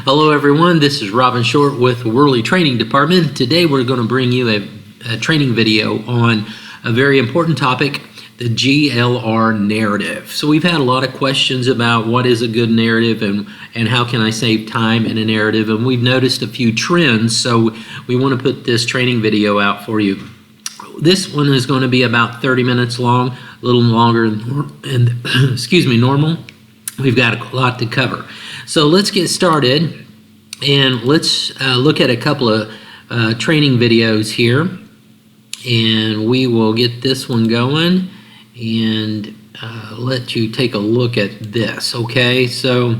Hello everyone, this is Robin Short with the Worley Training Department. Today we're going to bring you a training video on a very important topic, the GLR narrative. So we've had a lot of questions about what is a good narrative and how can I save time in a narrative, and we've noticed a few trends, so we want to put this training video out for you. This one is going to be about 30 minutes long, a little longer than normal. We've got a lot to cover. So let's get started and let's look at a couple of training videos here, and we will get this one going and let you take a look at this. Okay, so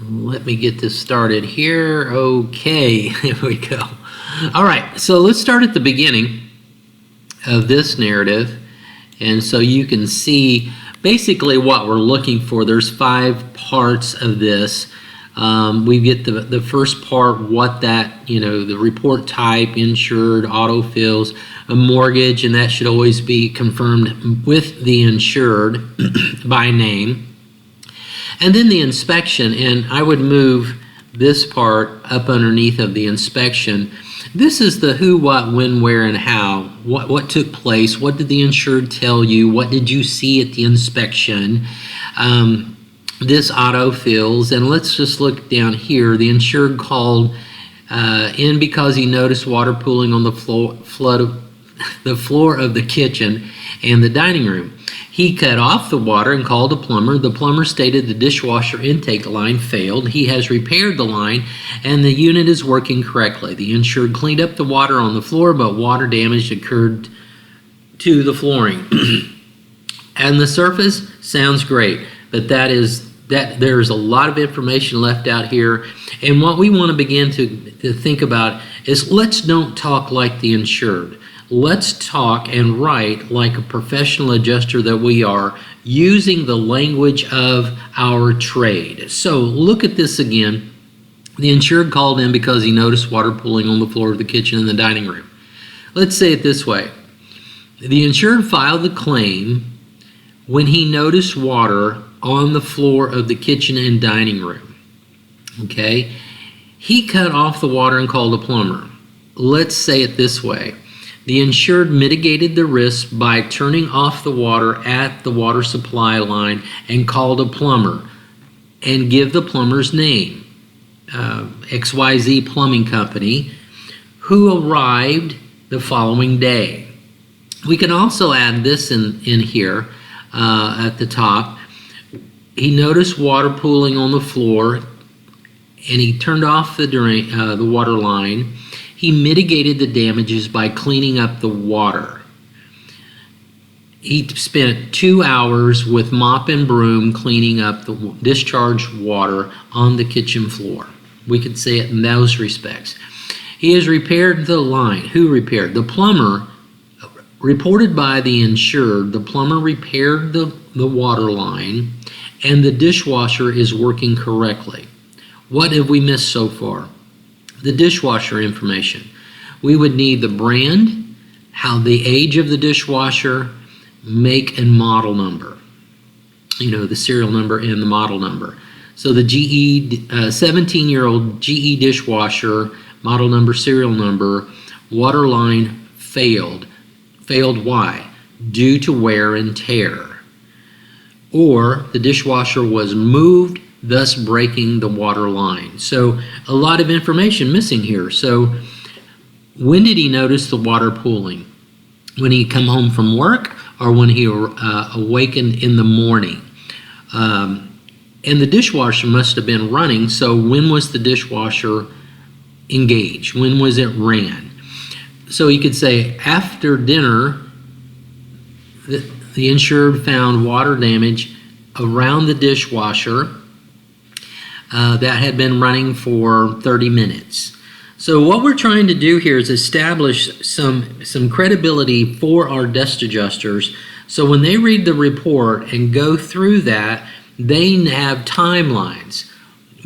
let me get this started here. Okay, here we go. All right, so let's start at the beginning of this narrative, and so you can see basically what we're looking for. There's 5 parts of this. We get the first part, what that, the report type, insured, autofills, a mortgage, and that should always be confirmed with the insured by name. And then the inspection, and I would move this part up underneath of the inspection. This is the who, what, when, where, and how. What took place? What did the insured tell you? What did you see at the inspection? This autofills, and let's just look down here. The insured called in because he noticed water pooling on the floor of the kitchen and the dining room. He cut off the water and called a plumber. The plumber stated the dishwasher intake line failed. He has repaired the line and the unit is working correctly. The insured cleaned up the water on the floor, but water damage occurred to the flooring. And the surface sounds great, but there's a lot of information left out here. And what we want to begin to think about is, let's don't talk like the insured. Let's talk and write like a professional adjuster that we are, using the language of our trade. So look at this again. The insured called in because he noticed water pooling on the floor of the kitchen and the dining room. Let's say it this way. The insured filed the claim when he noticed water on the floor of the kitchen and dining room. Okay? He cut off the water and called a plumber. Let's say it this way. The insured mitigated the risk by turning off the water at the water supply line and called a plumber, and give the plumber's name, XYZ Plumbing Company, who arrived the following day. We can also add this in here at the top. He noticed water pooling on the floor and he turned off the water line. He mitigated the damages by cleaning up the water. He spent 2 hours with mop and broom cleaning up the discharged water on the kitchen floor. We could say it in those respects. He has repaired the line. Who repaired? The plumber. Reported by the insured, the plumber repaired the water line and the dishwasher is working correctly. What have we missed so far? The dishwasher information. We would need the brand, the age of the dishwasher, make and model number. The serial number and the model number. So the 17-year-old GE dishwasher, model number, serial number, water line failed. Failed why? Due to wear and tear. Or the dishwasher was moved, thus breaking the water line. So a lot of information missing here. So when did he notice the water pooling? When he come home from work, or when he awakened in the morning? And the dishwasher must have been running, so when was the dishwasher engaged? When was it ran? So you could say after dinner, the insured found water damage around the dishwasher that had been running for 30 minutes. So what we're trying to do here is establish some credibility for our desk adjusters, so when they read the report and go through that, they have timelines.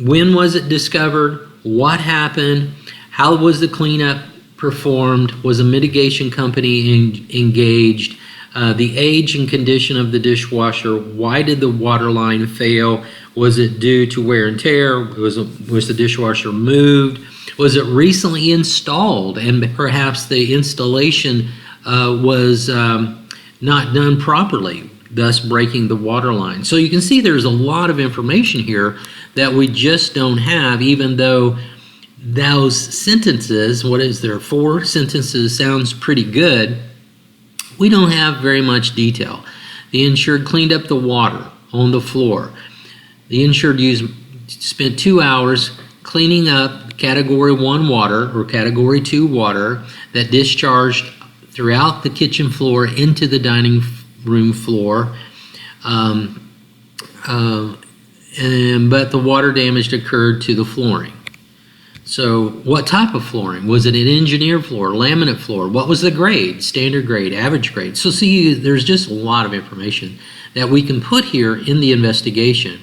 When was it discovered? What happened? How was the cleanup performed? Was a mitigation company engaged? The age and condition of the dishwasher. Why did the water line fail? Was it due to wear and tear? Was the dishwasher moved? Was it recently installed and perhaps the installation was not done properly, thus breaking the water line? So you can see there's a lot of information here that we just don't have, even though those sentences, what is there, 4 sentences, sounds pretty good. We don't have very much detail. The insured cleaned up the water on the floor. The insured spent 2 hours cleaning up Category 1 water or Category 2 water that discharged throughout the kitchen floor into the dining room floor. But the water damage occurred to the flooring. So what type of flooring? Was it an engineered floor, laminate floor? What was the grade? Standard grade, average grade? So see, there's just a lot of information that we can put here in the investigation.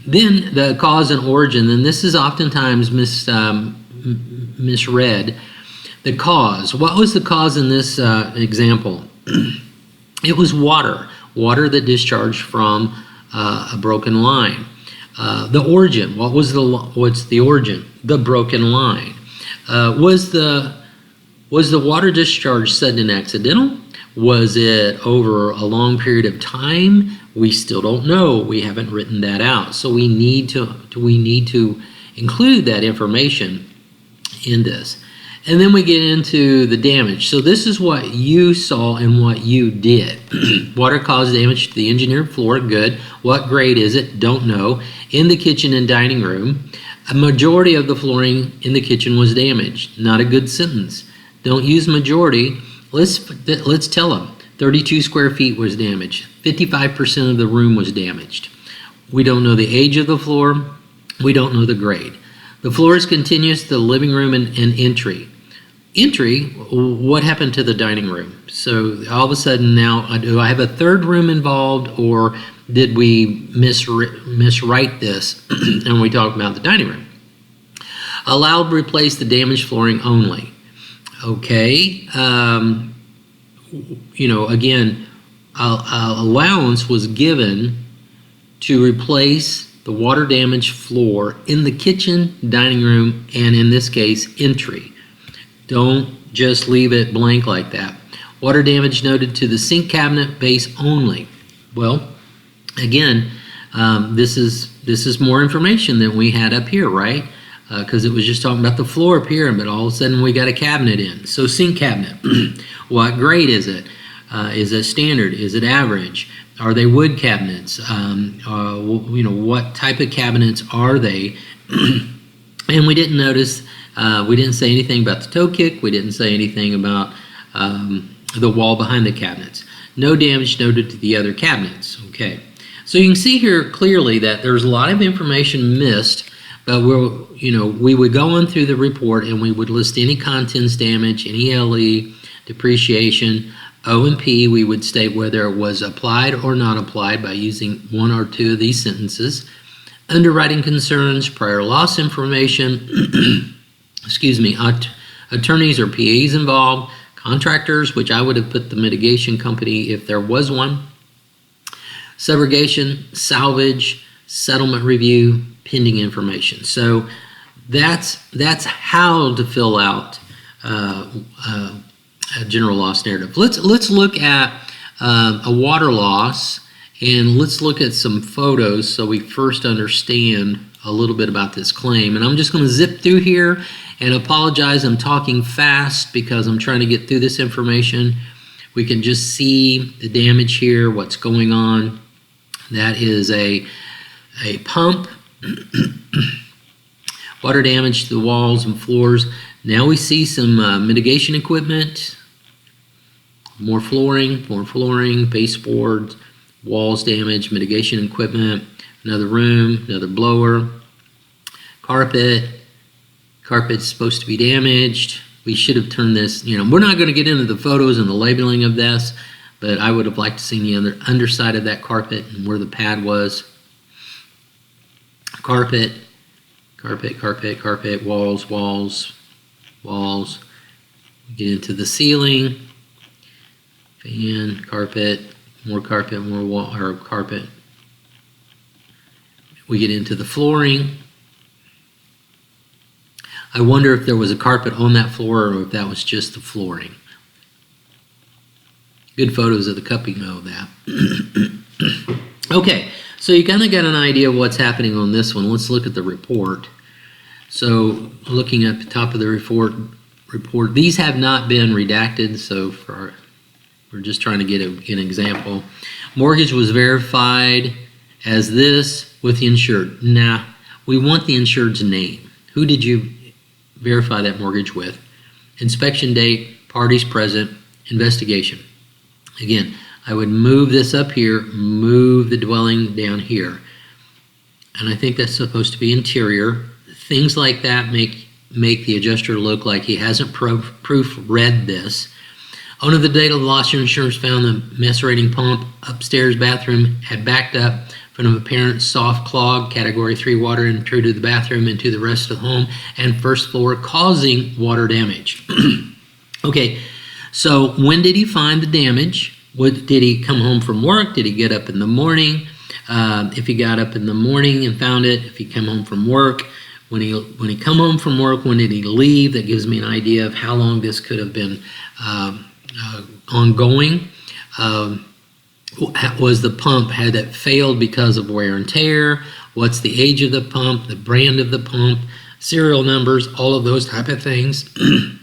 Then the cause and origin, and this is oftentimes misread. The cause. What was the cause in this example? It was water that discharged from a broken line. The origin. What's the origin? The broken line. Was the water discharge sudden and accidental? Was it over a long period of time? We still don't know. We haven't written that out. So we need to include that information in this. And then we get into the damage. So this is what you saw and what you did. Water caused damage to the engineered floor. Good. What grade is it? Don't know. In the kitchen and dining room, a majority of the flooring in the kitchen was damaged. Not a good sentence. Don't use majority. Let's tell them. 32 square feet was damaged. 55% of the room was damaged. We don't know the age of the floor. We don't know the grade. The floor is continuous to the living room and entry. Entry, what happened to the dining room? So all of a sudden now, do I have a third room involved, or did we miswrite this and we talk about the dining room? Allowed to replace the damaged flooring only. Okay, again, allowance was given to replace the water damaged floor in the kitchen, dining room, and in this case, entry. Don't just leave it blank like that. Water damage noted to the sink cabinet base only. Well, again, this is more information than we had up here, right? Because it was just talking about the floor up here, but all of a sudden we got a cabinet in. So sink cabinet, what grade is it? Is it standard? Is it average? Are they wood cabinets? What type of cabinets are they? And we didn't notice. We didn't say anything about the toe kick. We didn't say anything about the wall behind the cabinets. No damage noted to the other cabinets. Okay, so you can see here clearly that there's a lot of information missed, but we would go on through the report and we would list any contents damage, any LE, depreciation, O&P. We would state whether it was applied or not applied by using 1 or 2 of these sentences. Underwriting concerns, prior loss information, attorneys or PAs involved, contractors, which I would have put the mitigation company if there was one, subrogation, salvage, settlement review, pending information. So that's how to fill out a general loss narrative. Let's look at a water loss, and let's look at some photos so we first understand a little bit about this claim. And I'm just going to zip through here and apologize. I'm talking fast because I'm trying to get through this information. We can just see the damage here, what's going on. That is a pump. Water damage to the walls and floors. Now we see some mitigation equipment, more flooring, baseboards, walls damage, mitigation equipment, another room, another blower, carpet's supposed to be damaged. We should have turned this, we're not going to get into the photos and the labeling of this, but I would have liked to see the underside of that carpet and where the pad was. Carpet, walls. Get into the ceiling. fan, carpet, more wall, or carpet. We get into the flooring. I wonder if there was a carpet on that floor or if that was just the flooring. Good photos of the cupping though of that. Okay, so you kind of got an idea of what's happening on this one. Let's look at the report. So looking at the top of the report, these have not been redacted, so we're just trying to get an example. Mortgage was verified as this with the insured. Nah, we want the insured's name. Who did you verify that mortgage with? Inspection date, parties present, investigation. Again, I would move this up here, move the dwelling down here. And I think that's supposed to be interior. Things like that make the adjuster look like he hasn't proofread this. Owner of the date of the loss, your insurance found the macerating pump upstairs bathroom had backed up from an apparent soft clog, category 3 water intruded the bathroom into the rest of the home and first floor, causing water damage. Okay, so when did he find the damage? Did he come home from work? Did he get up in the morning? If he got up in the morning and found it, if he come home from work, when he come home from work, when did he leave? That gives me an idea of how long this could have been ongoing. Was the pump, had it failed because of wear and tear? What's the age of the pump, the brand of the pump, serial numbers, all of those type of things.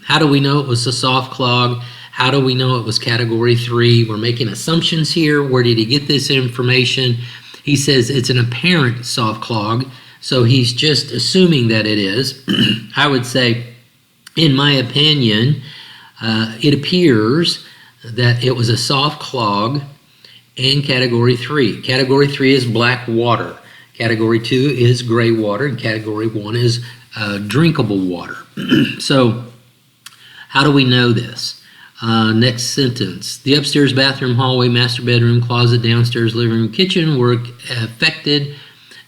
How do we know it was a soft clog? How do we know it was category 3? We're making assumptions here. Where did he get this information? He says it's an apparent soft clog, so he's just assuming that it is. I would say, in my opinion, it appears that it was a soft clog and category 3. Category 3 is black water. Category 2 is gray water, and category 1 is drinkable water. So how do we know this? Next sentence. The upstairs bathroom, hallway, master bedroom, closet, downstairs living room, kitchen were affected.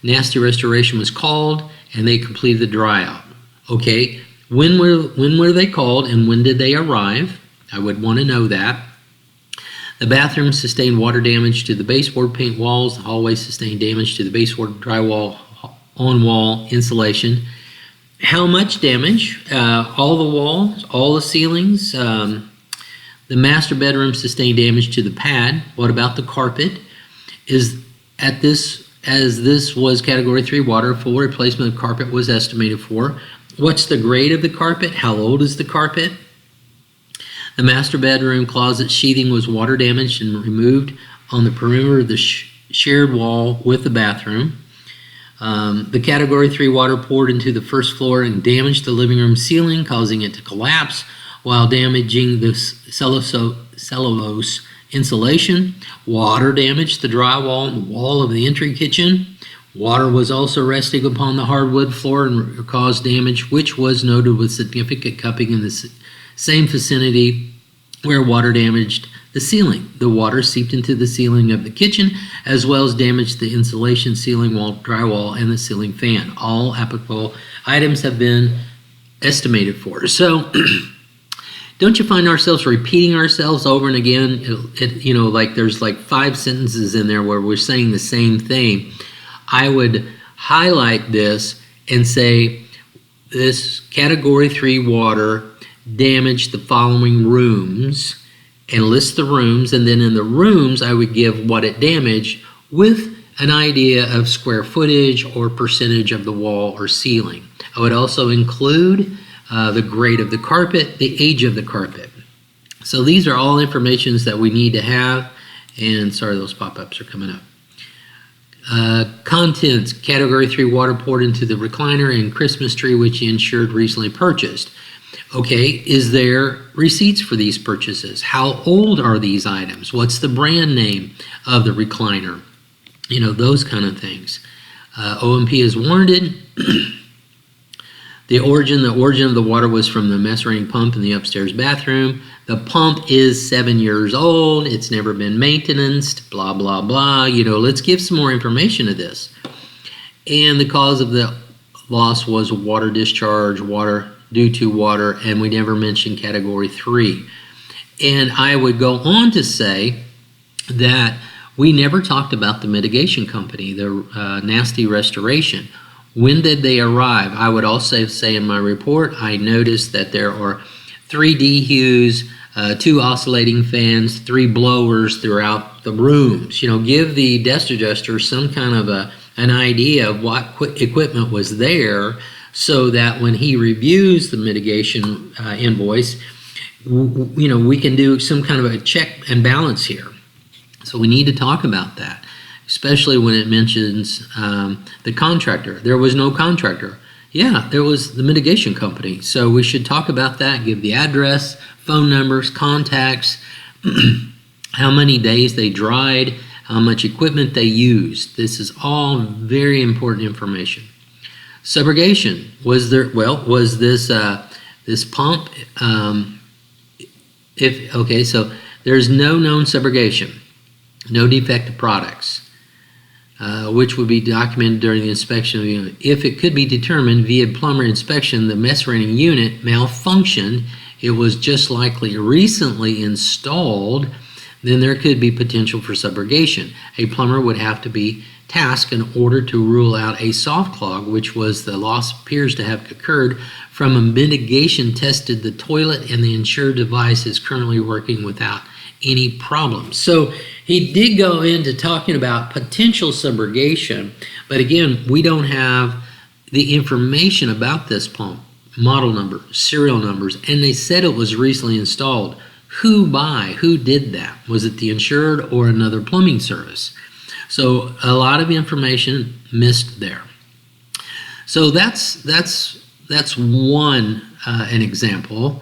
Nasty restoration was called, and they completed the dry out. Okay, when were they called, and when did they arrive? I would want to know that. The bathroom sustained water damage to the baseboard paint walls. The hallway sustained damage to the baseboard drywall, on-wall insulation. How much damage? All the walls, all the ceilings. The master bedroom sustained damage to the pad. What about the carpet? As this was category 3 water, full replacement of carpet was estimated for. What's the grade of the carpet? How old is the carpet? The master bedroom closet sheathing was water damaged and removed on the perimeter of the shared wall with the bathroom. The category 3 water poured into the first floor and damaged the living room ceiling, causing it to collapse while damaging the cellulose insulation. Water damaged the drywall and the wall of the entry kitchen. Water was also resting upon the hardwood floor and caused damage, which was noted with significant cupping in the same vicinity where water damaged the ceiling. The water seeped into the ceiling of the kitchen as well as damaged the insulation, ceiling wall, drywall, and the ceiling fan. All applicable items have been estimated for. So don't you find ourselves repeating ourselves over and again? Like there's like 5 sentences in there where we're saying the same thing. I would highlight this and say this category 3 water damaged the following rooms and list the rooms, and then in the rooms I would give what it damaged with an idea of square footage or percentage of the wall or ceiling. I would also include the grade of the carpet, the age of the carpet. So these are all informations that we need to have, and sorry those pop-ups are coming up. Contents, category 3 water poured into the recliner and Christmas tree which the insured recently purchased. Okay, is there receipts for these purchases? How old are these items? What's the brand name of the recliner? Those kind of things. OMP is warranted. The origin of the water was from the macerating pump in the upstairs bathroom. The pump is 7 years old. It's never been maintained, blah, blah, blah. Let's give some more information to this. And the cause of the loss was water discharge, due to water, and we never mentioned category 3. And I would go on to say that we never talked about the mitigation company, the Nasty Restoration. When did they arrive? I would also say in my report, I noticed that there are 3 dehues, 2 oscillating fans, 3 blowers throughout the rooms. Give the desk adjuster some kind of an idea of what equipment was there, so that when he reviews the mitigation invoice, we can do some kind of a check and balance here. So we need to talk about that, especially when it mentions the contractor. There was no contractor. Yeah, there was the mitigation company. So we should talk about that, give the address, phone numbers, contacts, how many days they dried, how much equipment they used. This is all very important information. Subrogation. Was this pump, so there's no known subrogation, no defective products, which would be documented during the inspection of the unit. If it could be determined via plumber inspection the macerating unit malfunctioned, it was just likely recently installed, then there could be potential for subrogation. A plumber would have to be tasked in order to rule out a soft clog, which was the loss appears to have occurred from a mitigation tested the toilet, and the insured device is currently working without any problems. So he did go into talking about potential subrogation, but again, we don't have the information about this pump, model number, serial numbers, and they said it was recently installed. Who did that? Was it the insured or another plumbing service? So a lot of information missed there. So that's one an example.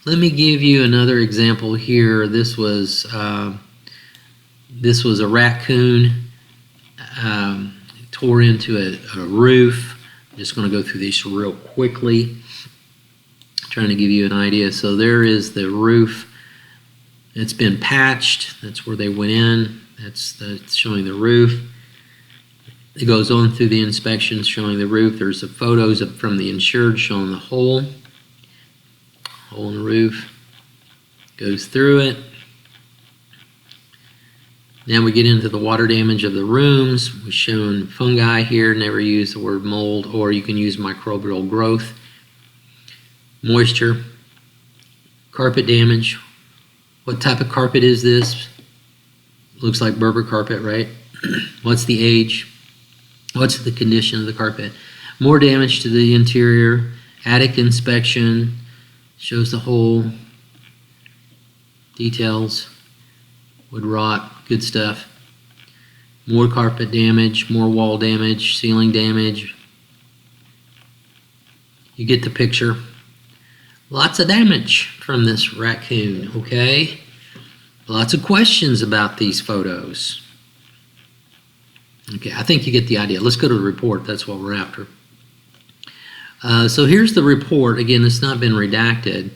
Let me give you another example here. This was a raccoon tore into a roof. I'm just going to go through these real quickly, trying to give you an idea. So there is the roof. It's been patched. That's where they went in. That's showing the roof. It goes on through the inspections showing the roof. There's the photos from the insured showing the hole in the roof. Goes through it. Now we get into the water damage of the rooms. We've shown fungi here. Never use the word mold, or you can use microbial growth. Moisture. Carpet damage. What type of carpet is this? Looks like Berber carpet, right? What's the age? What's the condition of the carpet? More damage to the interior. Attic inspection. Shows the hole. Details. Wood rot. Good stuff. More carpet damage. More wall damage. Ceiling damage. You get the picture. Lots of damage from this raccoon, okay? Lots of questions about these photos. Okay, I think you get the idea. Let's go to the report. That's what we're after. So here's the report. Again, it's not been redacted.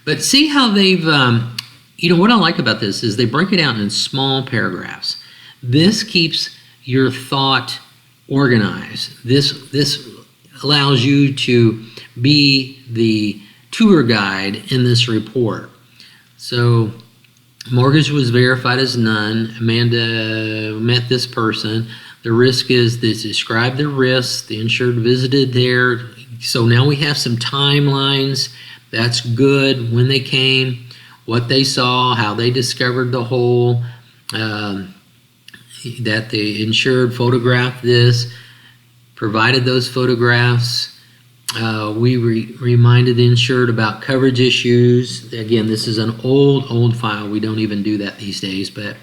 But see how they've, what I like about this is they break it out in small paragraphs. This keeps your thought organized. This allows you to be the tour guide in this report. So mortgage was verified as none. Amanda met this person. The risk is this. Describe the risk. The insured visited there. So now we have some timelines. That's good. When they came, what they saw, how they discovered the hole, that the insured photographed this, provided those photographs. We reminded the insured about coverage issues. Again, this is an old file. We don't even do that these days, but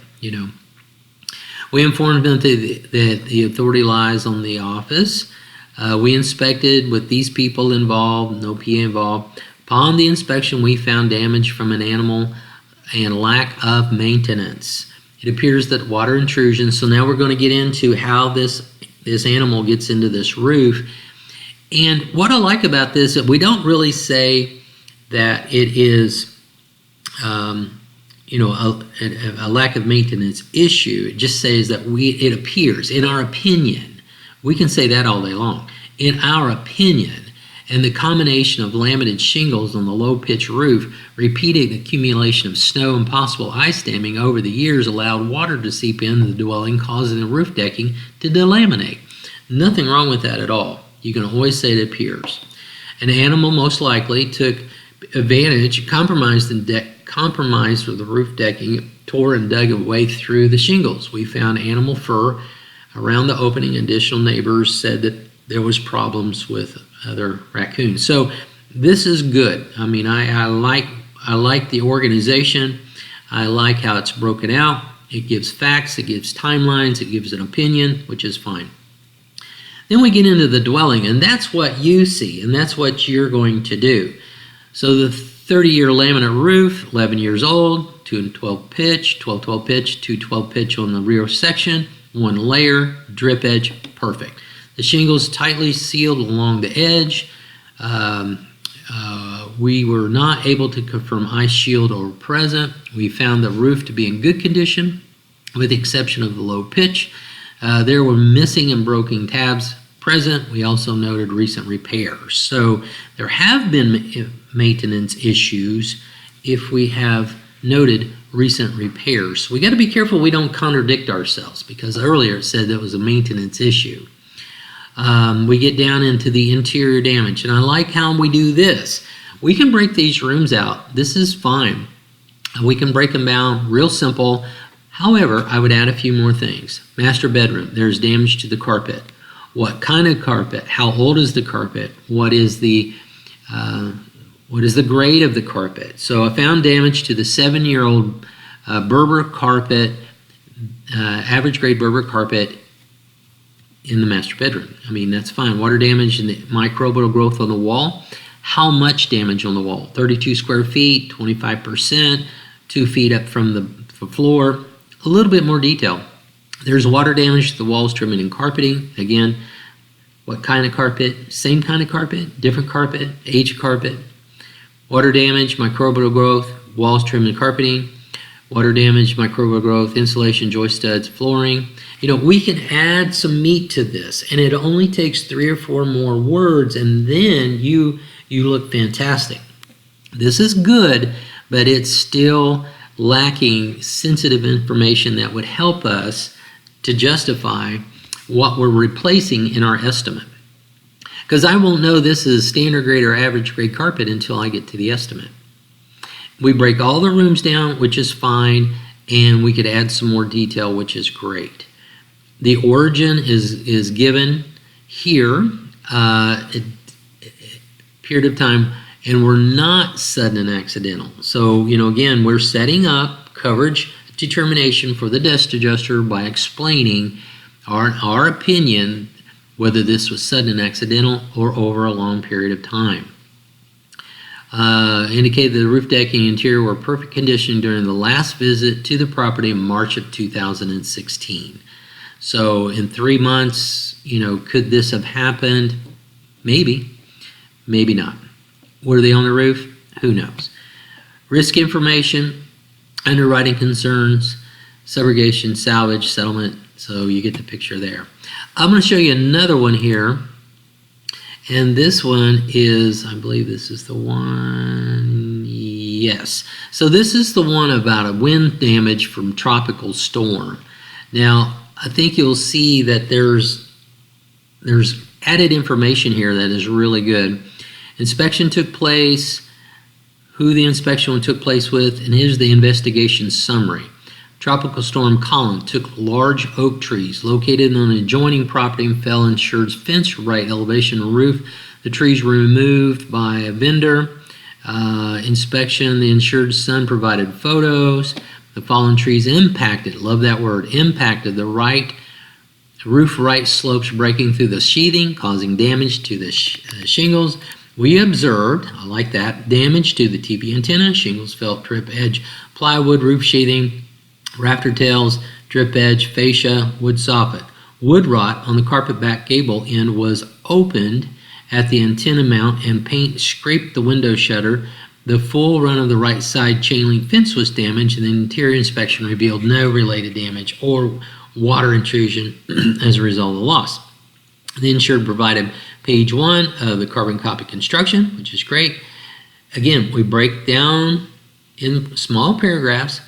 we informed them that the authority lies on the office. We inspected with these people involved, no PA involved. Upon the inspection, we found damage from an animal and lack of maintenance. It appears that water intrusion. So now we're going to get into how this animal gets into this roof. And what I like about this, we don't really say that it is, a lack of maintenance issue. It just says that it appears, in our opinion, we can say that all day long. In our opinion, and the combination of laminated shingles on the low-pitch roof, repeated accumulation of snow and possible ice damming over the years allowed water to seep into the dwelling, causing the roof decking to delaminate. Nothing wrong with that at all. You can always say it appears. An animal most likely took advantage, compromised with the roof decking, tore and dug a way through the shingles. We found animal fur around the opening. Additional neighbors said that there was problems with other raccoons. So this is good. I mean, I like the organization. I like how it's broken out. It gives facts, it gives timelines, it gives an opinion, which is fine. Then we get into the dwelling, and that's what you see, and that's what you're going to do. So the 30-year laminate roof, 11 years old, 212 pitch, 12 pitch, 212 pitch on the rear section, 1 layer, drip edge, perfect. The shingles tightly sealed along the edge. We were not able to confirm ice shield or present. We found the roof to be in good condition, with the exception of the low pitch. There were missing and broken tabs present. We also noted recent repairs. So there have been maintenance issues if we have noted recent repairs. So we got to be careful we don't contradict ourselves, because earlier it said that was a maintenance issue. We get down into the interior damage, and I like how we do this. We can break these rooms out. This is fine. We can break them down real simple. However, I would add a few more things. Master bedroom, there's damage to the carpet. What kind of carpet? How old is the carpet? What is the grade of the carpet? So I found damage to the 7-year-old Berber carpet, average grade Berber carpet in the master bedroom. I mean, that's fine. Water damage and the microbial growth on the wall. How much damage on the wall? 32 square feet, 25%, 2 feet up from the floor. A little bit more detail. There's water damage to the walls, trimming, and carpeting. Again, what kind of carpet? Same kind of carpet, different carpet, age of carpet. Water damage, microbial growth, walls, trimming, and carpeting. Water damage, microbial growth, insulation, joist studs, flooring. You know, we can add some meat to this, and it only takes 3 or 4 more words, and then you look fantastic. This is good, but it's still lacking sensitive information that would help us to justify what we're replacing in our estimate. Because I won't know this is standard grade or average grade carpet until I get to the estimate. We break all the rooms down, which is fine, and we could add some more detail, which is great. The origin is given here, period of time, and we're not sudden and accidental. So, you know, again, we're setting up coverage determination for the desk adjuster by explaining our opinion whether this was sudden and accidental or over a long period of time. Indicated that the roof decking and interior were perfect condition during the last visit to the property in March of 2016. So in 3 months, you know, could this have happened? Maybe, maybe not. Were they on the roof? Who knows? Risk information, underwriting concerns, subrogation, salvage, settlement. So you get the picture there. I'm going to show you another one here. And this one is, I believe this is the one, yes. So this is the one about a wind damage from tropical storm. Now, I think you'll see that there's added information here that is really good. Inspection took place, who the inspection took place with, and here's the investigation summary. Tropical storm Colin took large oak trees located on an adjoining property and fell insured's fence right elevation roof. The trees were removed by a vendor. Inspection, the insured's son provided photos. The fallen trees impacted, love that word, impacted the roof right slopes, breaking through the sheathing, causing damage to the shingles. We observed, I like that, damage to the TV antenna, shingles, felt, drip edge, plywood, roof sheathing, rafter tails, drip edge, fascia, wood soffit. Wood rot on the carpet back gable end was opened at the antenna mount, and paint scraped the window shutter. The full run of the right side chain link fence was damaged, and the interior inspection revealed no related damage or water intrusion as a result of the loss. The insured provided page 1 of the carbon copy construction, which is great. Again, we break down in small paragraphs.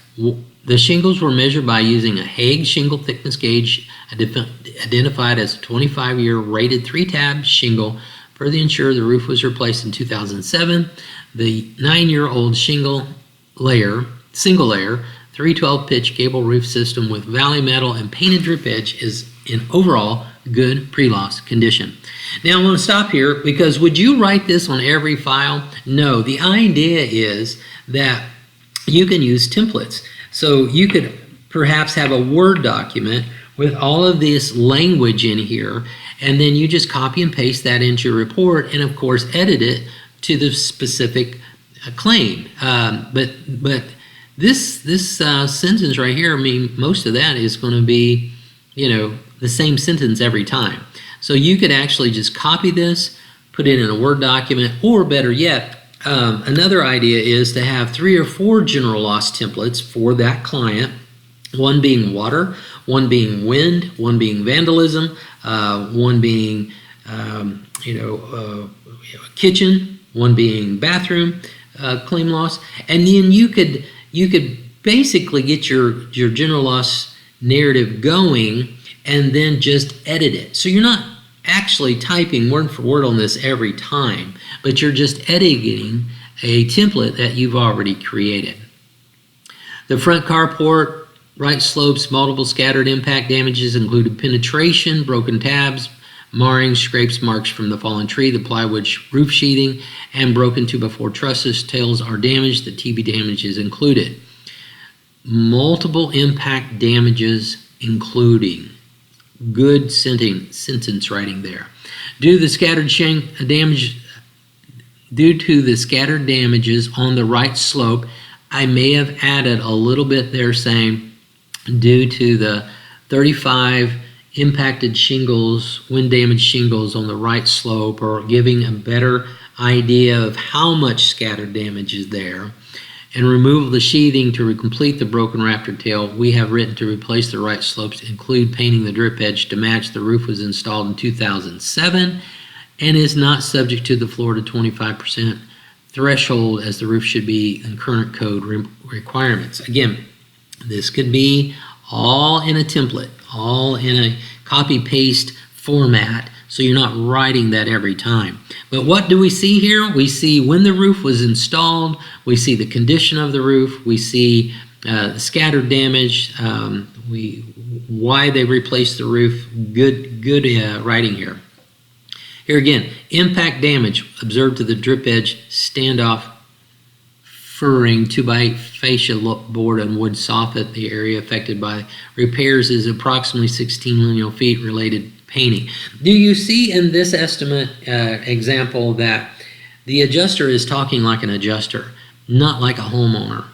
The shingles were measured by using a Hague shingle thickness gauge identified as a 25-year rated 3-tab shingle. Per the insurer, the roof was replaced in 2007. The 9-year-old single layer 312 pitch gable roof system with valley metal and painted drip edge is in overall good pre-loss condition. Now I want to stop here because would you write this on every file? No, the idea is that you can use templates. So you could perhaps have a Word document with all of this language in here, and then you just copy and paste that into your report and of course edit it to the specific claim. But this sentence right here, I mean, most of that is going to be, the same sentence every time. So you could actually just copy this, put it in a Word document, or better yet, another idea is to have 3 or 4 general loss templates for that client, one being water, one being wind, one being vandalism, one being kitchen, one being bathroom claim loss, and then you could basically get your general loss narrative going and then just edit it. So you're not actually typing word for word on this every time, but you're just editing a template that you've already created. The front carport, right slopes, multiple scattered impact damages included penetration, broken tabs, marring, scrapes, marks from the fallen tree, the plywood roof sheathing, and broken 2x4 trusses. Tails are damaged. The TB damage is included. Multiple impact damages including. Good sentence writing there. Due to the scattered damages on the right slope, I may have added a little bit there saying due to the 35 impacted shingles, wind damaged shingles on the right slope, or giving a better idea of how much scattered damage is there. And removal of the sheathing to complete the broken rafter tail, we have written to replace the right slopes, include painting the drip edge to match. The roof was installed in 2007 and is not subject to the Florida 25% threshold as the roof should be in current code requirements. Again, this could be all in a template, all in a copy-paste format, so you're not writing that every time. But what do we see here? We see when the roof was installed, we see the condition of the roof, we see scattered damage, why they replaced the roof. Good writing here. Here again, impact damage observed to the drip edge standoff furring 2x8 fascia board and wood soffit. The area affected by repairs is approximately 16 lineal feet. Related painting. Do you see in this estimate example that the adjuster is talking like an adjuster, not like a homeowner?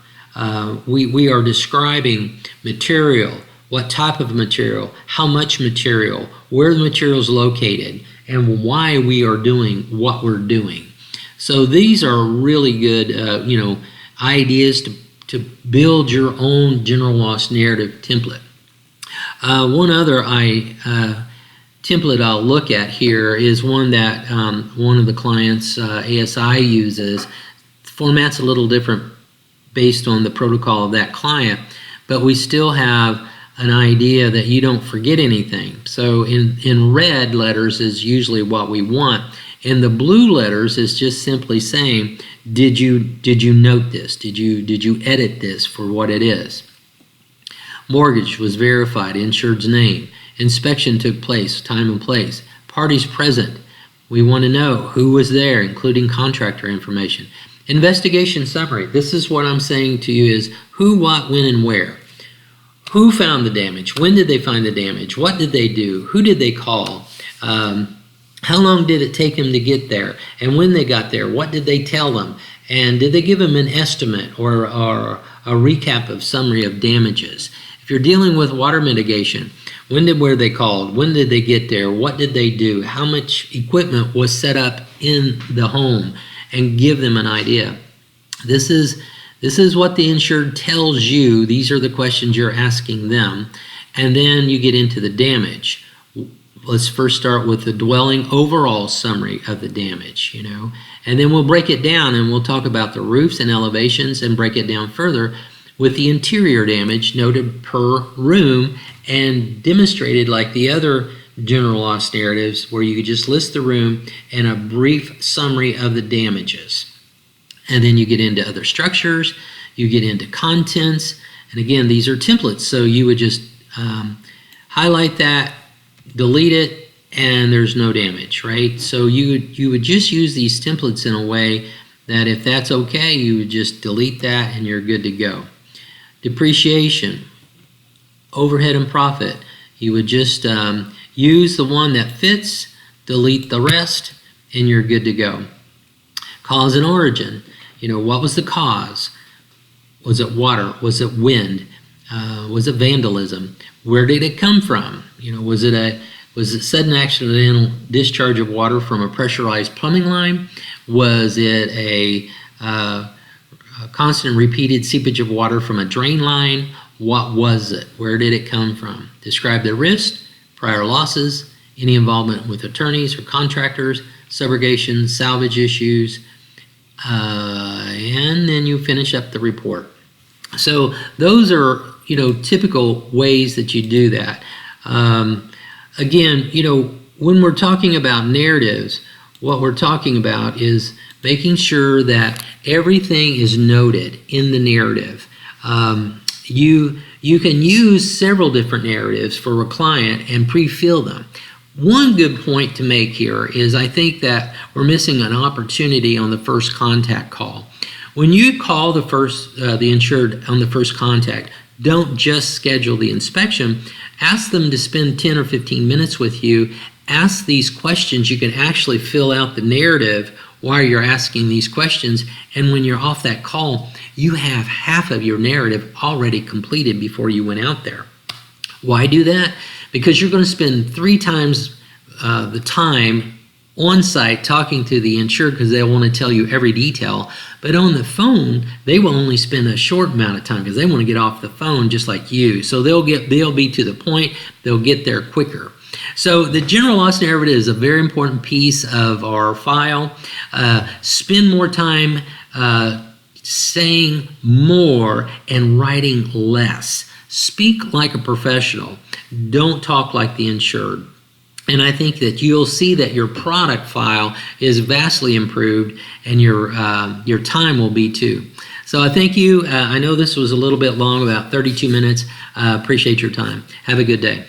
We are describing material, what type of material, how much material, where the material is located, and why we are doing what we're doing. So these are really good, ideas to build your own general loss narrative template. One other template I'll look at here is one that one of the clients, ASI, uses. Format's a little different based on the protocol of that client, but we still have an idea that you don't forget anything. So in red letters is usually what we want. In the blue letters is just simply saying, did you note this? Did you edit this for what it is? Mortgage was verified, insured's name. Inspection took place, time and place. Parties present. We want to know who was there, including contractor information. Investigation summary. This is what I'm saying to you is who, what, when, and where. Who found the damage? When did they find the damage? What did they do? Who did they call? How long did it take them to get there? And when they got there, what did they tell them? And did they give them an estimate or a recap of summary of damages? If you're dealing with water mitigation, when were they called? When did they get there? What did they do? How much equipment was set up in the home? And give them an idea. This is what the insured tells you. These are the questions you're asking them. And then you get into the damage. let's first start with the dwelling overall summary of the damage, and then we'll break it down and we'll talk about the roofs and elevations and break it down further with the interior damage noted per room and demonstrated like the other general loss narratives where you could just list the room and a brief summary of the damages. And then you get into other structures, you get into contents, and again, these are templates, so you would just highlight that, delete it, and there's no damage, right? So you would just use these templates in a way that if that's okay, you would just delete that and you're good to go. Depreciation, overhead and profit, you would just use the one that fits, delete the rest, and you're good to go. Cause and origin, what was the cause? Was it water? Was it wind? Was it vandalism? Where did it come from? Was it sudden accidental discharge of water from a pressurized plumbing line? Was it a constant repeated seepage of water from a drain line? What was it? Where did it come from? Describe the risk, prior losses, any involvement with attorneys or contractors, subrogation, salvage issues, and then you finish up the report. So those are, typical ways that you do that. Again, when we're talking about narratives, what we're talking about is making sure that everything is noted in the narrative. You can use several different narratives for a client and pre-fill them. One good point to make here is I think that we're missing an opportunity on the first contact call. When you call the insured on the first contact, don't just schedule the inspection. Ask them to spend 10 or 15 minutes with you. Ask these questions. You can actually fill out the narrative while you're asking these questions. And when you're off that call, you have half of your narrative already completed before you went out there. Why do that? Because you're going to spend 3 times the time on site talking to the insured because they'll want to tell you every detail. But on the phone, they will only spend a short amount of time because they want to get off the phone just like you. So they'll be to the point, they'll get there quicker. So the general loss narrative is a very important piece of our file. Spend more time saying more and writing less. Speak like a professional. Don't talk like the insured. And I think that you'll see that your product file is vastly improved and your time will be too. So I thank you. I know this was a little bit long, about 32 minutes. Appreciate your time. Have a good day.